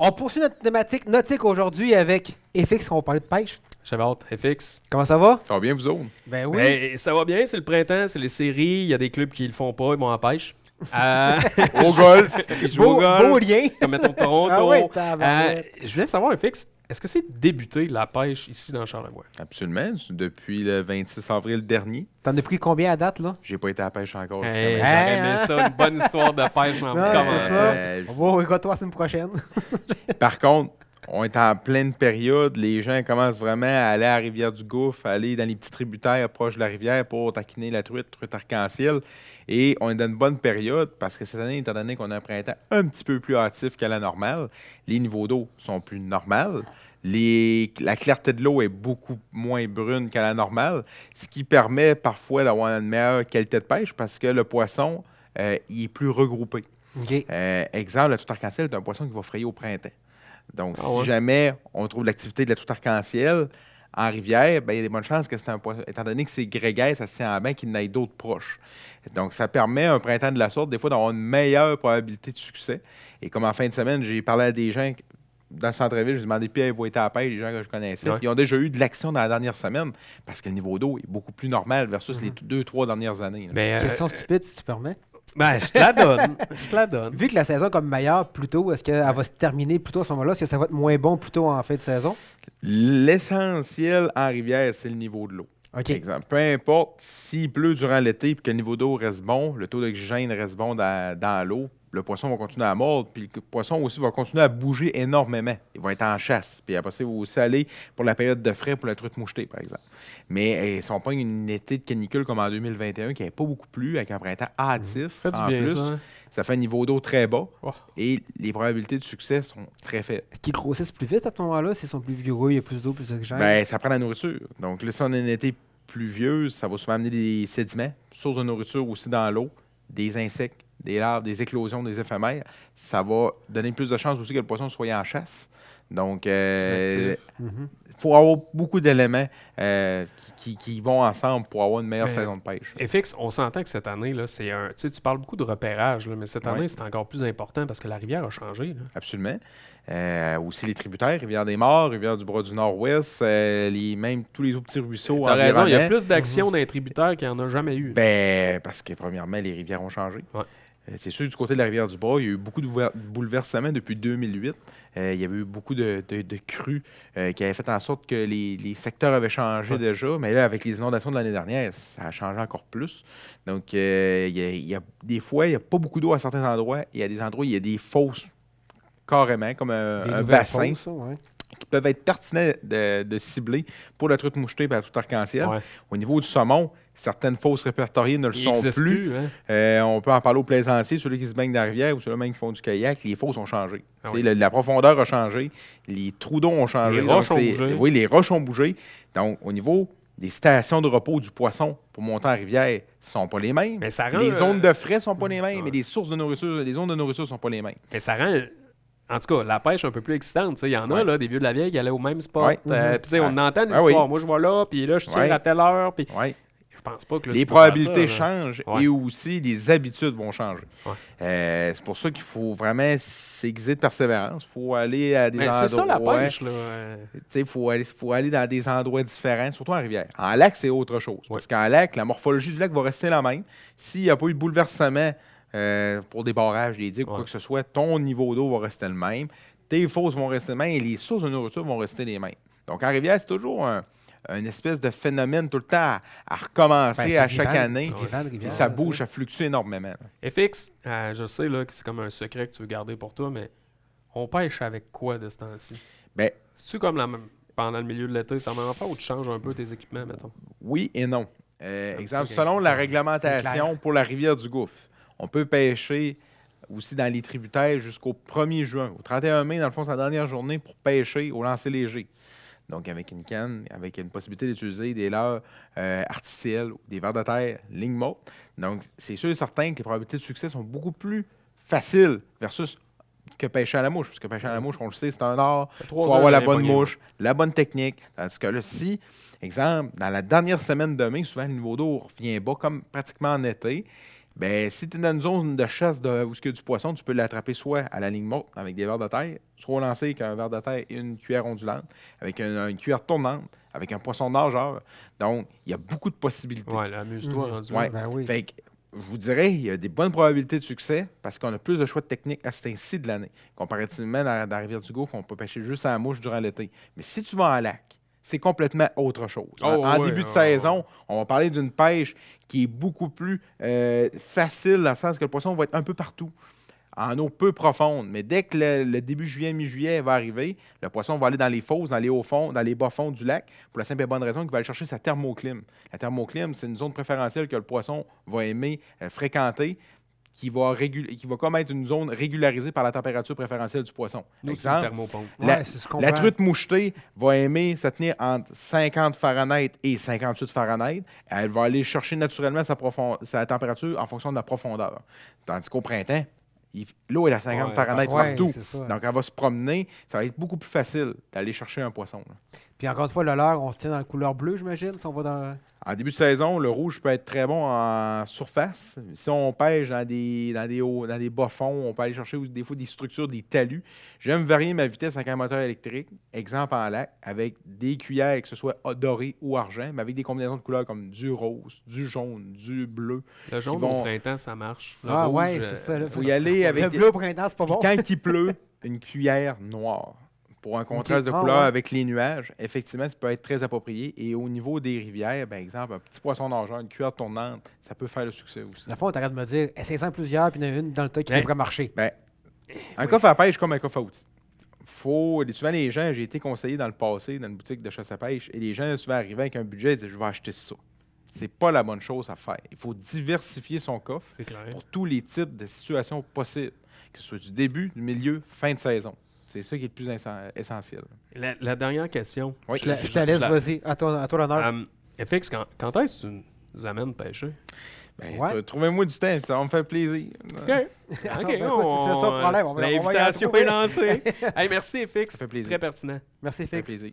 On poursuit notre thématique nautique aujourd'hui avec FX, on va parler de pêche. J'avais hâte, FX. Comment ça va? Ça va bien, vous autres? Ben oui. Ben, ça va bien, c'est le printemps, c'est les séries, il y a des clubs qui le font pas, ils vont en pêche. Au golf! Ils jouent au golf, beau lien. comme mettons Toronto. Ah ouais, tabarouette. Je voulais savoir, FX, est-ce que c'est débuté la pêche ici dans Charlevoix? Absolument. Depuis le 26 avril dernier. T'en as pris combien à date, là? J'ai pas été à la pêche encore. Hey, jusqu'à j'aurais Hein? aimé ça, une bonne histoire de pêche en Non, commençant. c'est ça. maintenant. On va écouter toi la semaine prochaine. Par contre, on est en pleine période. Les gens commencent vraiment à aller à la Rivière-du-Gouffre, à aller dans les petits tributaires proches de la rivière pour taquiner la truite arc-en-ciel. Et on est dans une bonne période parce que cette année, étant donné qu'on a un printemps un petit peu plus hâtif qu'à la normale, les niveaux d'eau sont plus normales. La clarté de l'eau est beaucoup moins brune qu'à la normale, ce qui permet parfois d'avoir une meilleure qualité de pêche parce que le poisson, il est plus regroupé. OK. Exemple, la toute arc-en-ciel est un poisson qui va frayer au printemps. Donc, Ah si ouais? jamais on trouve l'activité de la toute arc-en-ciel en rivière, ben, il y a des bonnes chances que c'est un poisson. Étant donné que c'est grégaire, ça se tient en bain, qu'il n'ait d'autres proches. Donc, ça permet un printemps de la sorte, des fois, d'avoir une meilleure probabilité de succès. Et comme en fin de semaine, j'ai parlé à des gens dans le centre-ville, j'ai demandé puis ils vont être à la pêche, les gens que je connaissais. Ouais. Puis ils ont déjà eu de l'action dans la dernière semaine parce que le niveau d'eau est beaucoup plus normal versus les 2-3 dernières années. Là. Mais, Question stupide, si tu permets. ben, je te la donne. Je te la donne. Vu que la saison est comme meilleure plus tôt, est-ce qu'elle va se terminer plus tôt à ce moment-là? Est-ce que ça va être moins bon plus tôt en fin de saison? L'essentiel en rivière, c'est le niveau de l'eau. OK. Exemple, peu importe s'il pleut durant l'été et que le niveau d'eau reste bon, le taux d'oxygène reste bon dans l'eau, le poisson va continuer à mordre, puis le poisson aussi va continuer à bouger énormément. Il va être en chasse. Puis après ça, il va aussi aller pour la période de frais pour la truite mouchetée, par exemple. Mais si on prend une été de canicule comme en 2021, qui n'avait pas beaucoup plu, avec un printemps hâtif, Fait du en bien, plus, ça. Hein? ça fait un niveau d'eau très bas Oh. et les probabilités de succès sont très faibles. Est-ce qu'ils grossissent plus vite à ce moment-là? S'ils sont plus vigoureux, il y a plus d'eau, plus d'oxygène? Ben, ça prend la nourriture. Donc là, si on a une été pluvieuse, ça va souvent amener des sédiments, sources de nourriture aussi dans l'eau, des insectes, des larves, des éclosions, des éphémères. Ça va donner plus de chances aussi que le poisson soit en chasse. Donc, Plus actif. il faut avoir beaucoup d'éléments qui vont ensemble pour avoir une meilleure Mais- saison de pêche. FX, on s'entend que cette année, là, c'est un. Tu sais, tu parles beaucoup de repérage, là, mais cette année, Ouais. c'est encore plus important parce que la rivière a changé. Là. Absolument. Aussi les tributaires, Rivière-des-Morts, Rivière-du-Bras-du-Nord-Ouest, même tous les autres petits ruisseaux T'as raison, il y a environnants. plus d'actions dans les tributaires qu'il n'y en a jamais eu. Ben, parce que premièrement, les rivières ont changé. Ouais. C'est sûr, du côté de la Rivière-du-Bras, il y a eu beaucoup de bouleversements depuis 2008. Il y avait eu beaucoup de crues qui avaient fait en sorte que les secteurs avaient changé Ouais. déjà. Mais là, avec les inondations de l'année dernière, ça a changé encore plus. Donc, il y a des fois, il n'y a pas beaucoup d'eau à certains endroits. Il y a des endroits où il y a des fosses carrément, comme Des un nouvelles bassin, fosses, ça, ouais. qui peuvent être pertinents de cibler pour la truite mouchetée et la truite arc-en-ciel. Ouais. Au niveau du saumon, certaines fosses répertoriées ne le Il sont n'existe plus. plus. Hein? On peut en parler aux plaisanciers, ceux qui se baignent dans la rivière ou ceux même qui font du kayak. Les fosses ont changé. Ah Tu sais, oui. la profondeur a changé, les trous d'eau ont changé. Les Donc, roches ont c'est- bougé. Oui, les roches ont bougé. Donc, au niveau des stations de repos du poisson pour monter en rivière, ne sont pas les mêmes. Mais ça rend. Les zones de frais ne sont pas les mêmes, Ouais. mais les sources de nourriture, les zones de nourriture ne sont pas les mêmes. Mais ça rend. En tout cas, la pêche un peu plus excitante. Tu sais, il y en a, Ouais. là, des vieux de la vieille qui allaient au même spot. Ouais. Puis, tu sais, on Ouais. entend des Ah oui. histoires. Moi, je vais là, puis là, je tire Ouais. à telle heure. Puis Ouais. je pense pas que là, Les tu peux faire probabilités ça, là. changent Ouais. et aussi les habitudes vont changer. Ouais. C'est pour ça qu'il faut vraiment s'aiguiser de persévérance. Il faut aller à des Mais endroits. c'est ça la pêche, là. Il faut aller dans des endroits différents, surtout en rivière. En lac, c'est autre chose. Ouais. Parce qu'en lac, la morphologie du lac va rester la même. S'il n'y a pas eu de bouleversement pour des barrages, des digues ou Ouais. quoi que ce soit, ton niveau d'eau va rester le même. Tes fosses vont rester les mêmes et les sources de nourriture vont rester les mêmes. Donc, en rivière, c'est toujours une espèce de phénomène tout le temps à recommencer Ben, c'est à chaque vivant, année. c'est vivant, de Puis rivière, ça là, bouge, tu ça fluctue énormément. FX, je sais là, que c'est comme un secret que tu veux garder pour toi, mais on pêche avec quoi de ce temps-ci? Ben, C'est-tu comme la même pendant le milieu de l'été, c'est la même affaire ou tu changes un peu tes équipements, mettons? oui et non. Comme Exemple, ça, selon c'est- la c'est réglementation clair. pour la rivière du Gouffre, on peut pêcher aussi dans les tributaires jusqu'au 1er juin. Au 31 mai, dans le fond, c'est la dernière journée pour pêcher au lancer léger. Donc, avec une canne, avec une possibilité d'utiliser des leurres artificielles, ou des vers de terre, ligne morte. Donc, c'est sûr et certain que les probabilités de succès sont beaucoup plus faciles versus que pêcher à la mouche. Parce que pêcher à la mouche, on le sait, c'est un art. Il faut avoir la bonne mouche, la bonne technique. Tandis que là, si, exemple, dans la dernière semaine de mai, souvent le niveau d'eau revient bas, comme pratiquement en été, Ben, si tu es dans une zone de chasse où il y a du poisson, tu peux l'attraper soit à la ligne morte avec des vers de terre, soit au lancer avec un ver de terre et une cuillère ondulante, avec une cuillère tournante, avec un poisson nageur. Donc, il y a beaucoup de possibilités. Ouais, là, amuse-toi rendu là. Ouais. Ben oui. Fait que, je vous dirais, il y a des bonnes probabilités de succès parce qu'on a plus de choix de techniques à cet ainsi de l'année. Comparativement dans la Rivière-du-Gouffre, on peut pêcher juste à la mouche durant l'été. Mais si tu vas en lac, c'est complètement autre chose. En début de saison, on va parler d'une pêche qui est beaucoup plus facile, dans le sens que le poisson va être un peu partout, en eau peu profonde. Mais dès que le début juillet, mi-juillet va arriver, le poisson va aller dans les fosses, dans les hauts fonds, dans les bas fonds du lac, pour la simple et bonne raison qu'il va aller chercher sa thermoclime. La thermoclime, c'est une zone préférentielle que le poisson va aimer fréquenter, qui va comme être une zone régularisée par la température préférentielle du poisson. Nous, c'est Exemple, une thermopompe. la truite mouchetée va aimer se tenir entre 50 Fahrenheit et 58 Fahrenheit. Elle va aller chercher naturellement sa température en fonction de la profondeur. Tandis qu'au printemps, l'eau est à 50 Fahrenheit partout. Donc, elle va se promener. Ça va être beaucoup plus facile d'aller chercher un poisson. Là. Puis encore une fois, le leurre, on se tient dans la couleur bleue, j'imagine, si on va dans... En début de saison, le rouge peut être très bon en surface. Si on pêche dans des bas-fonds, on peut aller chercher des fois des structures, des talus. J'aime varier ma vitesse avec un moteur électrique, exemple en lac, avec des cuillères, que ce soit doré ou argent, mais avec des combinaisons de couleurs comme du rose, du jaune, du bleu. Le jaune au printemps, ça marche. Le rouge, ouais, c'est ça. Il faut y aller avec... Le bleu au printemps, c'est pas bon. Quand il pleut, une cuillère noire. Pour un contraste de couleur avec les nuages, effectivement, ça peut être très approprié. Et au niveau des rivières, par exemple, un petit poisson nageur, une cuillère tournante, ça peut faire le succès aussi. Dans le fond, tu arrêtes de me dire, essaye-en plusieurs, puis il y en a une dans le tas qui devrait marcher. Un coffre à pêche comme un coffre à outils. Souvent, les gens, j'ai été conseillé dans le passé, dans une boutique de chasse à pêche, et les gens, souvent arrivaient avec un budget, ils disaient, je vais acheter ça. C'est pas la bonne chose à faire. Il faut diversifier son coffre pour tous les types de situations possibles, que ce soit du début, du milieu, fin de saison. C'est ça qui est le plus essentiel. La dernière question. Oui. Je te laisse, vas-y. À toi l'honneur. FX, quand est-ce que tu nous amènes pêcher? Trouvez-moi du temps, ça va me faire plaisir. OK. C'est ça le problème. L'invitation est lancée. Hey, merci, FX. Ça fait plaisir. Très pertinent. Merci, FX. Ça fait plaisir.